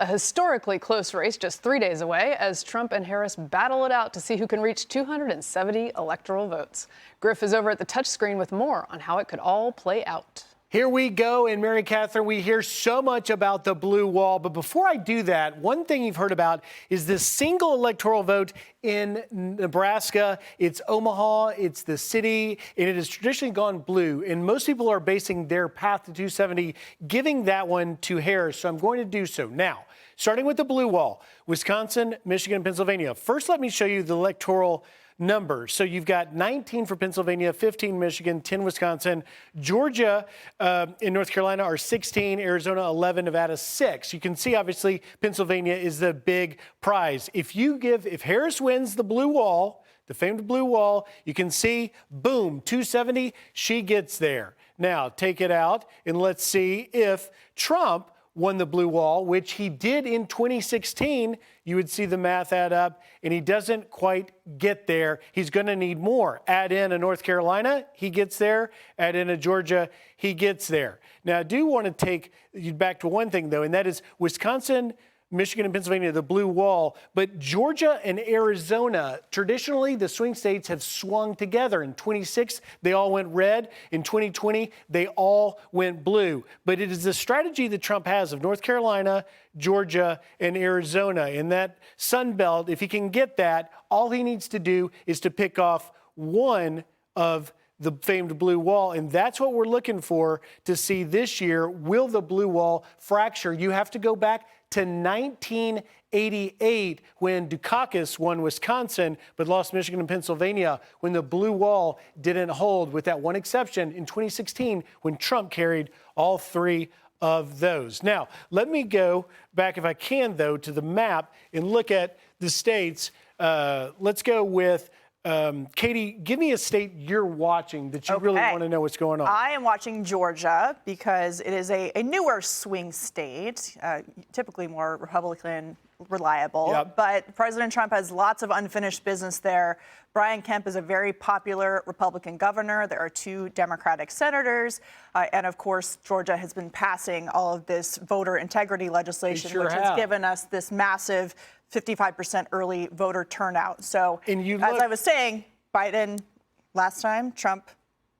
A historically close race just 3 days away as Trump and Harris battle it out to see who can reach 270 electoral votes. Griff is over at the touchscreen with more on how it could all play out. Here we go. And Mary Catherine, we hear so much about the blue wall. But before I do that, one thing you've heard about is this single electoral vote in Nebraska. It's Omaha, it's the city, and it has traditionally gone blue. And most people are basing their path to 270, giving that one to Harris. So I'm going to do so now. Starting with the blue wall, Wisconsin, Michigan, Pennsylvania. First, let me show you the electoral numbers. So you've got 19 for Pennsylvania, 15 Michigan, 10 Wisconsin. Georgia and North Carolina are 16, Arizona 11, Nevada 6. You can see, obviously, Pennsylvania is the big prize. If Harris wins the blue wall, the famed blue wall, you can see, boom, 270, she gets there. Now, take it out, and let's see if Trump won the blue wall, which he did in 2016, you would see the math add up, and he doesn't quite get there. He's going to need more. Add in a North Carolina, he gets there. Add in a Georgia, he gets there. Now, I do want to take you back to one thing, though, and that is Wisconsin, Michigan, and Pennsylvania, the blue wall. But Georgia and Arizona, traditionally, the swing states have swung together. In 26, they all went red. In 2020, they all went blue. But it is the strategy that Trump has of North Carolina, Georgia, and Arizona. In that Sun Belt, if he can get that, all he needs to do is to pick off one of the famed blue wall. And that's what we're looking for to see this year. Will the blue wall fracture? You have to go back to 1988 when Dukakis won Wisconsin but lost Michigan and Pennsylvania, when the blue wall didn't hold, with that one exception in 2016 when Trump carried all three of those. Now, let me go back, if I can, though, to the map and look at the states. Let's go with Katie, give me a state you're watching that you really want to know what's going on. I am watching Georgia because it is a newer swing state, typically more Republican reliable. Yep. But President Trump has lots of unfinished business there. Brian Kemp is a very popular Republican governor. There are 2 Democratic senators. And of course, Georgia has been passing all of this voter integrity legislation, which has given us this massive 55% early voter turnout. So, as I was saying, Biden last time, Trump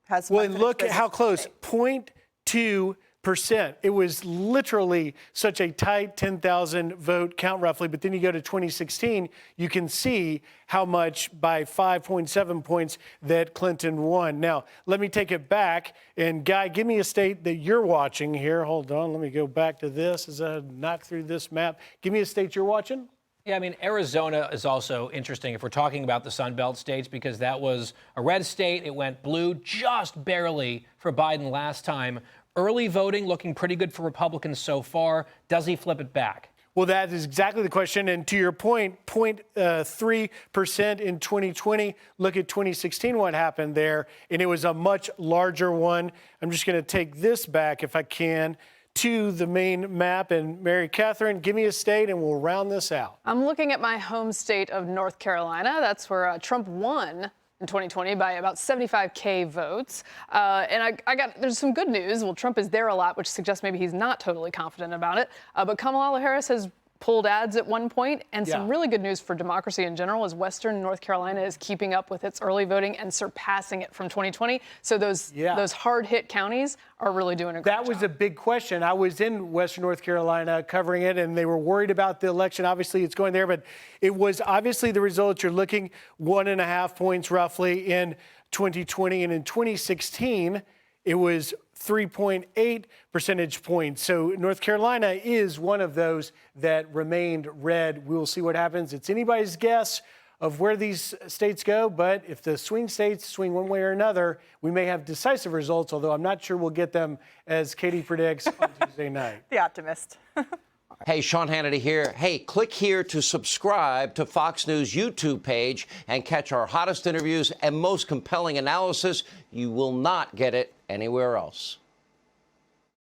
has. Well, and look at how close, 0.2%. It was literally such a tight 10,000 vote count roughly. But then you go to 2016, you can see how much by 5.7 points that Clinton won. Now, let me take it back. And Guy, give me a state that you're watching here. Hold on. Let me go back to this as I knock through this map. Give me a state you're watching. Yeah, I mean, Arizona is also interesting if we're talking about the Sun Belt states, because that was a red state. It went blue just barely for Biden last time. Early voting looking pretty good for Republicans so far. Does he flip it back? Well, that is exactly the question. And to your point, 0.3% in 2020. Look at 2016, what happened there. And it was a much larger one. I'm just going to take this back, if I can, to the main map. And Mary Catherine, give me a state and we'll round this out. I'm looking at my home state of North Carolina. That's where Trump won in 2020 by about 75K votes. And there's some good news. Well, Trump is there a lot, which suggests maybe he's not totally confident about it. But Kamala Harris has pulled ads at one point, and some really good news for democracy in general is Western North Carolina is keeping up with its early voting and surpassing it from 2020. So those hard-hit counties are really doing a great job. That was a big question. I was in Western North Carolina covering it, and they were worried about the election. Obviously, it's going there, but it was obviously the results. You're looking 1.5 points roughly in 2020, and in 2016, it was 3.8 percentage points. So North Carolina is one of those that remained red. We will see what happens. It's anybody's guess of where these states go, but if the swing states swing one way or another, we may have decisive results, although I'm not sure we'll get them as Katie predicts on Tuesday night. The optimist. Hey, Sean Hannity here. Hey, click here to subscribe to Fox News YouTube page and catch our hottest interviews and most compelling analysis. You will not get it anywhere else.